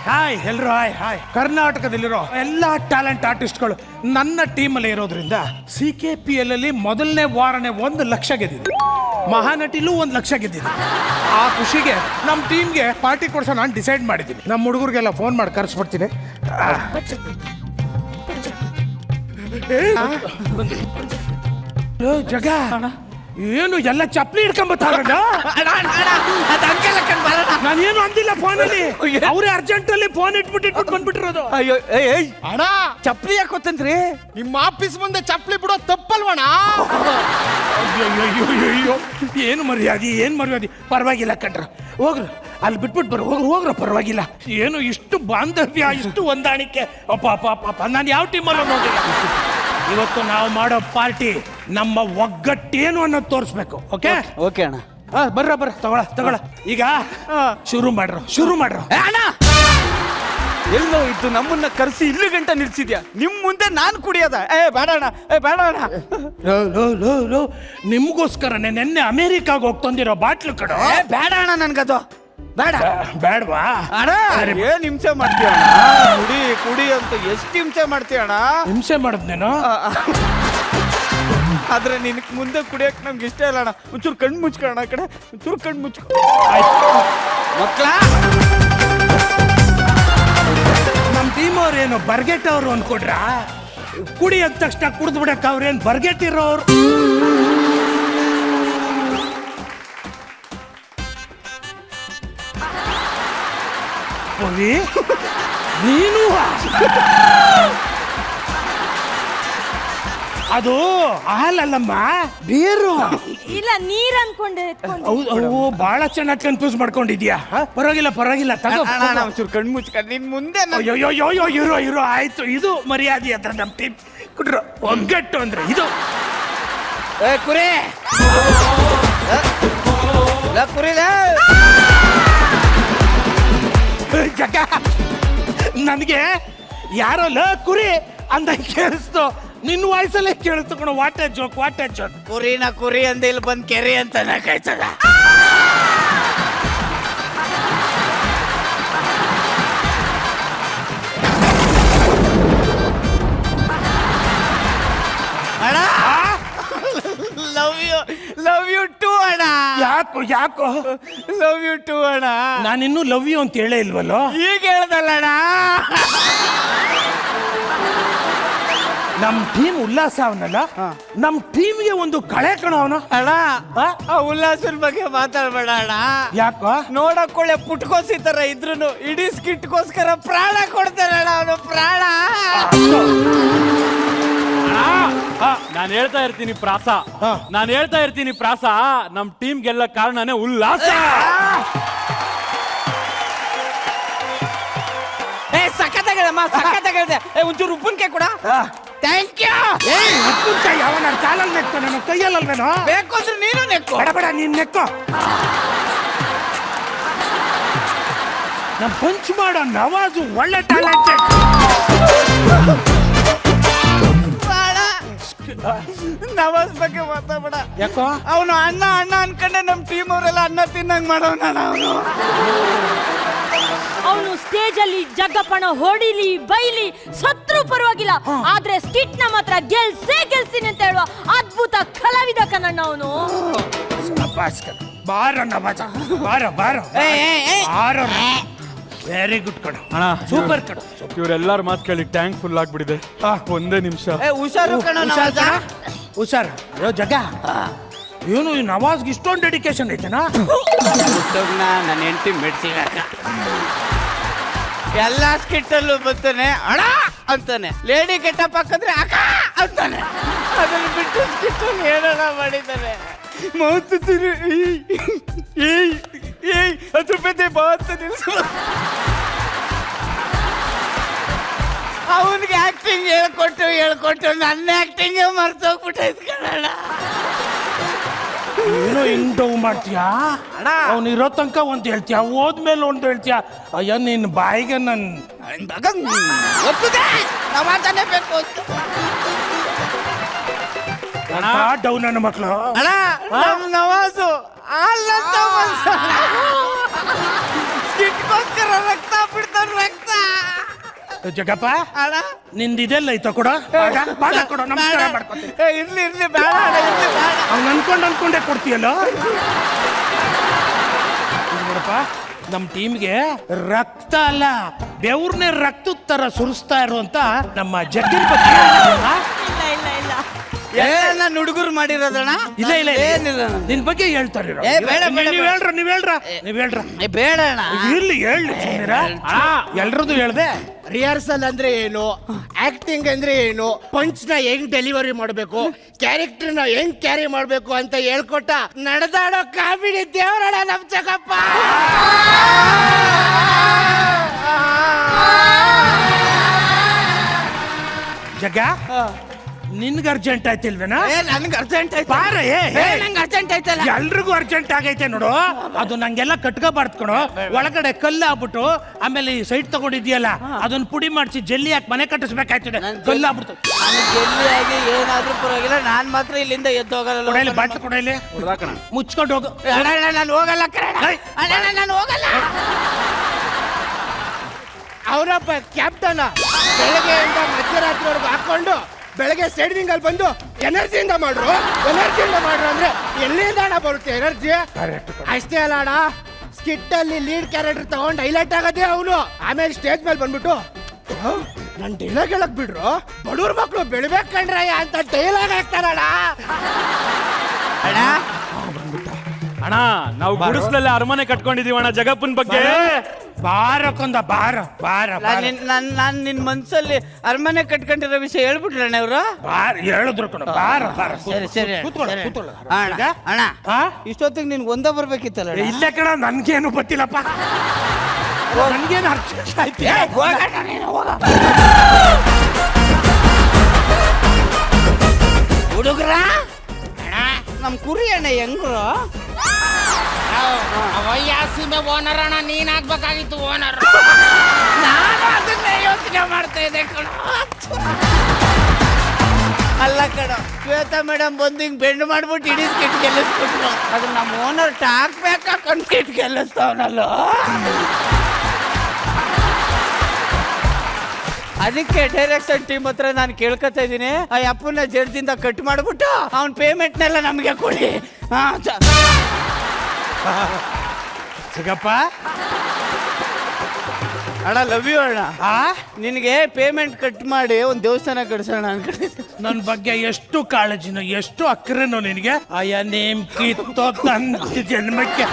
Hi ಎಲ್ರು hi ಕರ್ನಾಟಕದಲ್ಲಿರೋ ಎಲ್ಲ talent ಆರ್ಟಿಸ್ಟ್ಗಳು ನನ್ನ ಟೀಮಲ್ಲಿ ಇರೋದ್ರಿಂದ CKPL ಅಲ್ಲಿ ಮೊದಲನೇ ವಾರನೇ 1 ಲಕ್ಷ ಗೆದ್ದಿದೆ. ಮಹಾನಟಿಲೂ 1 ಲಕ್ಷ ಗೆದ್ದಿದೆ. ಆ ಖುಷಿಗೆ ನಮ್ಮ ಟೀಮ್ಗೆ ಪಾರ್ಟಿ ಕೊಡ್ಸೋ ನಾನು ಡಿಸೈಡ್ ಮಾಡಿದ್ದೀನಿ. ನಮ್ಮ ಹುಡುಗರಿಗೆಲ್ಲ ಫೋನ್ ಮಾಡಿ ಕರ್ಸ್ಬಿಡ್ತೀನಿ. ಜಗ ಏನು ಎಲ್ಲ ಚಪ್ಪಲಿ ಹಿಡ್ಕೊಂಬತ್ತಾರ ನಾನೇನು ಅಂದಿಲ್ಲ ಫೋನಲ್ಲಿ. ಅವ್ರೇ ಅರ್ಜೆಂಟ್ ಅಲ್ಲಿ ಫೋನ್ ಇಟ್ಬಿಟ್ಟು ಬಂದ್ಬಿಟ್ಟಿರೋದು. ಅಯ್ಯೋ ಅಣ್ಣ ಚಪ್ಪಲಿ ಯಾಕೋತಂತ್ರಿ? ನಿಮ್ಮ ಆಫೀಸ್ ಮುಂದೆ ಚಪ್ಪಲಿ ಬಿಡೋ ತಪ್ಪಲ್ವಣ? ಅಯ್ಯೋ ಏನು ಮರ್ಯಾದೆ ಪರವಾಗಿಲ್ಲ ಕಣ್ರ, ಹೋಗ್ರ ಅಲ್ಲಿ ಬಿಟ್ಬಿಟ್ಟು ಬರೋ ಹೋಗ್ರ ಪರವಾಗಿಲ್ಲ. ಏನು ಇಷ್ಟು ಬಾಂಧವ್ಯ, ಇಷ್ಟು ಹೊಂದಾಣಿಕೆ. ಅಪ್ಪ ನಾನು ಯಾವ ಟೀಮಲ್ಲೂ ನೋಡಿಲ್ಲ. ಇವತ್ತು ನಾವು ಮಾಡೋ ಪಾರ್ಟಿ ನಮ್ಮ ಒಗ್ಗಟ್ಟೇನು ಅನ್ನೋದು ತೋರಿಸ್ಬೇಕು. ಓಕೆ ಓಕೆ ಅಣ್ಣ. ಬರ್ರ ತಗೊಳ. ಈಗ ಶುರು ಮಾಡ್ರು. ಅಣ್ಣ ಎಲ್ಲೋ ಇದ್ದು ನಮ್ಮನ್ನ ಕರೆಸಿ ಇಲ್ಲಿ ಗಂಟ ನಿಲ್ಸಿದ್ಯಾ? ನಿಮ್ ಮುಂದೆ ನಾನು ಕುಡಿಯೋದ? ಬೇಡ ಅಣ್ಣ. ನಿಮ್ಗೋಸ್ಕರನೇ ನೆನ್ನೆ ಅಮೆರಿಕಾಗ ಹೋಗಿ ತಂದಿರೋ ಬಾಟ್ಲು ಕಡೆ. ಬೇಡ ಅಣ್ಣ, ನನ್ಗದು ಬೇಡವಾ ಅಣ್ಣ? ಏನ್ ಹಿಂಸೆ ಮಾಡ್ತೀಯ ಕುಡಿ ಅಂತ ಎಷ್ಟು ಹಿಂಸೆ ಮಾಡ್ತೀಯ ಅಣ್ಣ? ಹಿಂಸೆ ಮಾಡದ್ನೇನು? ಆದ್ರೆ ನಿನ್ ಮುಂದೆ ಕುಡಿಯಕ್ ನಮ್ಗೆ ಇಷ್ಟ ಇಲ್ಲ ಅಣ್ಣ. ಒಂಚೂರು ಕಣ್ಣು ಮುಚ್ಕೊಳ್ಳೋಣ ಕಡೆ, ಒಂಚೂರು ಕಣ್ಣು ಮುಚ್ಕೊ ಮಕ್ಳ. ನಮ್ಮ ಟೀಮ್ ಅವ್ರೇನು ಬರ್ಗೆಟ್ಟವ್ರು ಅನ್ಕೊಡ್ರ? ಕುಡಿ ಅಂದ ತಕ್ಷಣ ಕುಡ್ದು ಬಿಡಕ್ ಅವ್ರೇನು ಬರ್ಗೆಟ್ಟಿರೋರು? ನೀನು ಅದು ಹಾಲಲ್ಲಮ್ಮ, ಬೀರು. ಇಲ್ಲ, ನೀರ್ ಅನ್ಕೊಂಡೆ. ಹೌದು, ಬಹಳ ಚೆನ್ನಾಗಿ ಕನ್ಫ್ಯೂಸ್ ಮಾಡ್ಕೊಂಡಿದ್ಯಾ. ಪರವಾಗಿಲ್ಲ ತಗೋ. ಒಂಚೂರು ಕಣ್ಣು ಮುಚ್ಕ. ನಿನ್ ಮುಂದೆ ಇರೋ ಆಯ್ತು. ಇದು ಮರ್ಯಾದೆ ಅದ್ರ ನಮ್ಮ ಟೀಮ್ ಕುಡ್ರು. ಒಗ್ಗಟ್ಟು ಅಂದ್ರೆ ಇದು. ಕುರಿ ಜಗ ನನಗೆ ಯಾರೋ ಕುರಿ ಅಂದ ಕೇಳಿಸ್ತು. ನಿನ್ನ ವಾಯ್ಸಲ್ಲೇ ಕೇಳಿಸ್ತು ಕಣ. ವಾಟೆ ಜೋಕ್. ಕುರಿ ಅಂದ ಇಲ್ಲಿ ಬಂದ್ ಕೆರೆ ಅಂತ ಕಾಯ್ತದ. ಅಣ್ಣ ಲವ್ ಯು ಟು ಅಣ್ಣ. ಯಾಕೋ ಲವ್ ಯು ಟು ಅಣ್ಣ. ನಾನಿನ್ನೂ ಲವ್ ಯು ಅಂತ ಹೇಳೇ ಇಲ್ವಲ್ಲೋ? ಈಗ ಹೇಳ್ದಲ್ಲ ಅಣ್ಣ. ನಮ್ ಟೀಮ್ ಉಲ್ಲಾಸ ಅವನಲ್ಲ, ನಮ್ ಟೀಮ್ಗೆ ಒಂದು ಕಳೆ ಕಣ ಅವನು. ಅಣ್ಣ ಆ ಉಲ್ಲಾಸನ ಬಗ್ಗೆ ಮಾತಾಡ್ಬೇಡ ಅಣ್ಣ. ಯಾಕೋ? ನೋಡಕ್ಕೊಳ್ಳೆ ಪುಟ್ಕೋಸಿ ತರ ಇದ್ರು ಇಡೀ ಸ್ಕಿಟ್ಗೋಸ್ಕರ ಪ್ರಾಣ ಕೊಡ್ತಾನೆ ಅಣ್ಣ ಅವನು. ಪ್ರಾಣ. ನಾನು ಹೇಳ್ತಾ ಇರ್ತೀನಿ ಪ್ರಾಸ. ನಮ್ ಟೀಮ್ ಗೆಲ್ಲ ಕಾರಣನೇ ಉಲ್ಲಾಸ. ಸಕ್ಕತ್ತಾಗಿದೆ. ಒಂಚೂರು ಉಪ್ಪಿನಕಾಯಿ ಕೂಡ. Thank you. ಉಪ್ಪಿನಕಾಯಿ ಯಾವನ ಕಾಲಲ್ಲಿ ನೆಕ್ಕೋ, ನನ್ನ ಕೈಯಲ್ಲೇನೋ. ಬೇಕು ಅಂದ್ರೆ ನೀನು ನೆಕ್ಕೋ. ಬೇಡ ನೀನ್ ನೆಕ್ಕೋ. ನಮ್ ಪಂಚ್ ಮಾಡೋ ನವಾಜು ಒಳ್ಳೆ ಟ್ಯಾಲೆಂಟೆಡ್. ನವಾಜ್ ಬಗ್ಗೆ ಮಾತಾಡ. ಯಾಕೋ? ಅವನು ಅಣ್ಣ ಅನ್ಕೊಂಡೆ ನಮ್ ಟೀಮ್ ಅವರೆಲ್ಲ ಅನ್ನ ತಿನ್ನಂಗ್ ಮಾಡೋಣ. ಅವನು ಸ್ಟೇಜ್ ಅಲ್ಲಿ ಜಗ್ಗಪ್ಪಣ ಹೊಡಿಲಿ ಬೈಲಿ ಸತ್ರು ಪರವಾಗಿಲ್ಲ, ಆದ್ರೆ ಸ್ಕಿಟ್ ನ ಮಾತ್ರ ಗೆಲ್ತೀನಿ ಅಂತ ಹೇಳುವ ಅದ್ಭುತ ಕಲಾವಿದ ಕಣಣ್ಣ ಅವನು. ಬಾರ ನವಾಜ, ಬಾರೋ. ವೆರಿ ಗುಡ್ ಕಣ ಅಣ್ಣ, ಸೂಪರ್ ಕಣ. ಇವರೆಲ್ಲಾರ ಮಾತು ಕೇಳಿ ಟ್ಯಾಂಕ್ ಫುಲ್ ಆಗ್ಬಿಟ್ಟಿದೆ. ಒಂದೇ ನಿಮಿಷ. ಹುಷಾರು ಕಣ. ಹುಷಾರು ಜಗ. ಏನು ಈ ನವಾಜ್ಗೆ ಇಷ್ಟೊಂದು ಡೆಡಿಕೇಶನ್ ಐತೆನಾ? ನನ್ನ ಹೆಂಡತಿ ಮೆಡ್ಸಿಗಾಕ ಎಲ್ಲ ಸ್ಕಿಟ್ಟಲ್ಲೂ ಬರ್ತಾನೆ ಅಣ್ಣ ಅಂತಾನೆ. ಲೇಡಿ ಗೆಟಪ್ ಹಾಕಿದ್ರೆ ಅಕ್ಕ ಅಂತಾನೆ. ಅದನ್ನು ಬಿಟ್ಟು ಸ್ಕಿಟ್ಟಲ್ಲಿ ಏನಣ್ಣ ಮಾಡಿದ್ದಾನೆ? ಮೌತ್ 10 ರೂಪಾಯಿ ಬಾತ್ ನಿಲ್ಸು. ಅವನಿಗೆ ಆಕ್ಟಿಂಗ್ ಹೇಳ್ಕೊಟ್ಟು ನನ್ನ ಆಕ್ಟಿಂಗ್ ಮರ್ತೋಗ್ಬಿಟ್ಟೈತ್ ಕಣ. ಏನೋ ಹಿಂಗ್ ಡೌ ಮಾಡ್ತೀಯಾ? ಅವ್ನು ಇರೋ ತನಕ ಒಂದು ಹೇಳ್ತೀಯ, ಹೋದ್ಮೇಲೆ ಒಂದು ಹೇಳ್ತೀಯ. ಅಯ್ಯ ನಿನ್ನ ಬಾಯಿಗೆ ನವಾಜನೇ ಬೇಕು ಅಂತ. ಡೌ ನನ್ನ ಮಕ್ಕಳು. ನವಾಜು ಸ್ಕಿಟ್ಗೋಸ್ಕರ ಜಗಪ್ಪ ಅಣ್ಣ ನಿಂದಿದೆಲ್ಲ ಐತ ಕೊಡ ಬಾಡ ಕೊಡು ನಮಸ್ಕಾರ ಮಾಡ್ಕೊತೀನಿ. ಇರ್ಲಿ ಇರ್ಲಿ ಬೇಡ ಅಣ್ಣ ಇರ್ಲಿ ಬೇಡ. ಅವ್ನು ಅನ್ಕೊಂಡೇ ಕೊಡ್ತೀಯಲ್ಲ. ನೋಡಪ್ಪ ನಮ್ಮ ಟೀಮ್ಗೆ ರಕ್ತ ಅಲ್ಲ ಬೆವ್ರನ್ನೇ ರಕ್ತದ ತರ ಸುರಿಸ್ತಾ ಇರುವಂತ ನಮ್ಮ ಜಗ್ಗಿನ ಬಗ್ಗೆ ಇಲ್ಲ ಇಲ್ಲ ಇಲ್ಲ ನನ್ನ ಹುಡುಗರು ಮಾಡಿರೋದಣ್ಣ. ಇಲ್ಲ ಇಲ್ಲ ಏನಿಲ್ಲ ನಿನ್ ಬಗ್ಗೆ ಹೇಳ್ತಾರೆ. ಏ, ಬೇಡ, ಬೇಡ, ನೀವ್ ಹೇಳ್ರ ಬೇಡ ಅಣ್ಣ. ಇರ್ಲಿ ಹೇಳಿ ಎಲ್ರದ್ದು ಹೇಳ್ದೆ. ರಿಹರ್ಸಲ್ ಅಂದ್ರೆ ಏನು, ಆಕ್ಟಿಂಗ್ ಅಂದ್ರೆ ಏನು, ಪಂಚ್ ನ ಹೆಂಗ್ ಡೆಲಿವರಿ ಮಾಡಬೇಕು, ಕ್ಯಾರೆಕ್ಟರ್ ನ ಹೆಂಗ್ ಕ್ಯಾರಿ ಮಾಡ್ಬೇಕು ಅಂತ ಹೇಳ್ಕೊಟ್ಟ ನಡೆದಾಡೋ ಕಾಮಿಡಿ ದೇವರಣ್ಣ ನಮ್ ಜಗಪ್ಪ. ಜಗ ನಿನ್ಗೆ ಅರ್ಜೆಂಟ್ ಆಯ್ತಿಲ್ವೇನಾ? ನನ್ಗೆ ಅರ್ಜೆಂಟ್ ಆಯ್ತು. ಬಾರ ನಂಗೆ ಅರ್ಜೆಂಟ್ ಆಯ್ತಲ್ಲ. ಎಲ್ರಿಗೂ ಅರ್ಜೆಂಟ್ ಆಗೈತೆ ನೋಡು. ಅದು ನಂಗೆಲ್ಲ ಕಟ್ಕೋಬಾರ್ದು ಕಣೋ. ಒಳಗಡೆ ಕಲ್ಲು ಆಗ್ಬಿಟ್ಟು ಆಮೇಲೆ ಈ ಸೈಟ್ ತಗೊಂಡಿದ್ಯಲ್ಲ ಅದನ್ನ ಪುಡಿ ಮಾಡಿಸಿ ಜಲ್ಲಿ ಹಾಕಿ ಮನೆ ಕಟ್ಟಿಸ್ಬೇಕಾಯ್ತದೆ. ಕಲ್ಲು ಆಗ್ಬಿಡ್ತು. ಜಲ್ದಿ ಆಗಿ ಏನಾದ್ರೂ ಪರವಾಗಿಲ್ಲ, ನಾನ್ ಮಾತ್ರ ಇಲ್ಲಿಂದ ಎದ್ದು ಹೋಗಲ್ಲ. ಕೊಡಲಿ ಬಾಟ್ಲು ಕೊಡಲಿ ಮುಚ್ಕೊಂಡು ಹೋಗು. ನಾನು ಹೋಗಲ್ಲ ನಾನು ಹೋಗಲ್ಲ. ಅವರಪ್ಪ ಕ್ಯಾಪ್ಟನ್ ಬೆಳಗ್ಗೆಯಿಂದ ಮಧ್ಯರಾತ್ರಿವರೆಗೂ ಹಾಕೊಂಡು ಬೆಳಗ್ಗೆ ಸೈಡಿಂಗ್ ಅಲ್ಲಿ ಬಂದು ಎನರ್ಜಿಯಿಂದ ಮಾಡ್ರು ಅಂದ್ರೆ ಎಲ್ಲಿಂದ ಅಣ್ಣ ಬರುತ್ತೆ ಎನರ್ಜಿ? ಅಷ್ಟೇ ಅಲ್ಲ ಅಣ್ಣ, ಸ್ಕಿಟ್ ಅಲ್ಲಿ ಲೀಡ್ ಕ್ಯಾರೆಕ್ಟರ್ ತಗೊಂಡು ಹೈಲೈಟ್ ಆಗದೆ ಅವನು. ಆಮೇಲೆ ಸ್ಟೇಜ್ ಮೇಲೆ ಬಂದ್ಬಿಟ್ಟು ನನ್ ಡೈಲಾಗ್ ಹೇಳಕ್ ಬಿಡ್ರು, ಬಡವ್ರ ಮಕ್ಳು ಬೆಳಿಬೇಕಂಡ್ರಯ್ಯ ಅಂತ ಡೈಲಾಗ್ ಹಾಕ್ತಾರಣ್ಣ. ಅಣ್ಣ ನಾವು ಗುಡಿಸ್ಲಲ್ಲಿ ಅರಮನೆ ಕಟ್ಕೊಂಡಿದೀವಿ ಅಣ್ಣ ಜಗಪ್ಪನ ಬಗ್ಗೆ. ಬಾರಕ್ಕೊಂದ ಬಾರ ಬಾರ ನಾನ್ ನಿನ್ ಮನ್ಸಲ್ಲಿ ಅರಮನೆ ಕಟ್ಕೊಂಡಿರೋ ವಿಷಯ ಹೇಳ್ಬಿಟ್ರಣ್ಣ ಇವ್ರು. ಬಾರ ಹೇಳಿದ್ರು ಕಣ. ಬಾರ ಬಾರ ಸರಿ ಸರಿ ಕೂತ್ಕೊಳ್ಳ. ಅಣ್ಣ ಇಷ್ಟೊತ್ತಿಗೆ ನಿನ್ಗೆ ಒಂದೇ ಬರ್ಬೇಕಿತ್ತಲ್ಲ. ಇಲ್ಲ ಕಣ ನನ್ಗೇನು ಗೊತ್ತಿಲ್ಲಪ್ಪ. ನನ್ಗೇನು ಅರ್ಜೆಂಟ್ ಆಯ್ತು. ಹುಡುಗ್ರ ನಮ್ ಕುರಿ ಅಣ್ಣ ಹೆಂಗ್ರು ವಯ್ಯಾಸಿಮೆ ಓನರ್ ಅಣ್ಣ, ನೀನ್ ಆಗ್ಬೇಕಾಗಿತ್ತು ಓನರ್. ನಾನು ಅದನ್ನೇ ಯೋಚನೆ ಮಾಡ್ತಾ ಇದ್ದೆ ಕಣ. ಅಲ್ಲ ಕಣ, ಶ್ವೇತಾ ಮೇಡಮ್ ಬಂದು ಹಿಂಗ್ ಬೆಂಡ್ ಮಾಡ್ಬಿಟ್ಟು ಇಡೀ ಸ್ಕಿಟ್ ಗೆಲ್ಲಿಸ್ಬಿಟ್ರು. ಅದು ನಮ್ಮ ಓನರ್ ಟಾಕ್ ಬೇಕಾಕೊಂಡು ಸ್ಕಿಟ್ ಗೆಲ್ಲಿಸ್ತಾವನಲ್ಲ. ಅದಕ್ಕೆ ಡೈರೆಕ್ಷನ್ ಟೀಮ್ ಹತ್ರ ನಾನು ಕೇಳ್ಕೊತಾ ಇದ್ದೀನಿ, ಆ ಅಪ್ಪನ ಜಡ್ಜಿಂದ ಕಟ್ ಮಾಡ್ಬಿಟ್ಟು ಅವ್ನ ಪೇಮೆಂಟ್ನೆಲ್ಲ ನಮಗೆ ಕೊಡಿ. ಸಿಗಪ್ಪ ಅಣ್ಣ ಲವ್ ಯು ಅಣ್ಣ. ಆ ನಿನಗೆ ಪೇಮೆಂಟ್ ಕಟ್ ಮಾಡಿ ಒಂದು ದೇವಸ್ಥಾನ ಕಟ್ಸೋಣ ಅನ್ಕೊಂಡಿದ್ದೆ. ನನ್ನ ಬಗ್ಗೆ ಎಷ್ಟು ಕಾಳಜಿನೋ ಎಷ್ಟು ಅಕ್ರೆನೋ ನಿನಗೆ. ಅಯ್ಯ ನೇಮ್ ಕಿತ್ತೋ ತಂದ ಜನ್ಮಕ್ಕೆ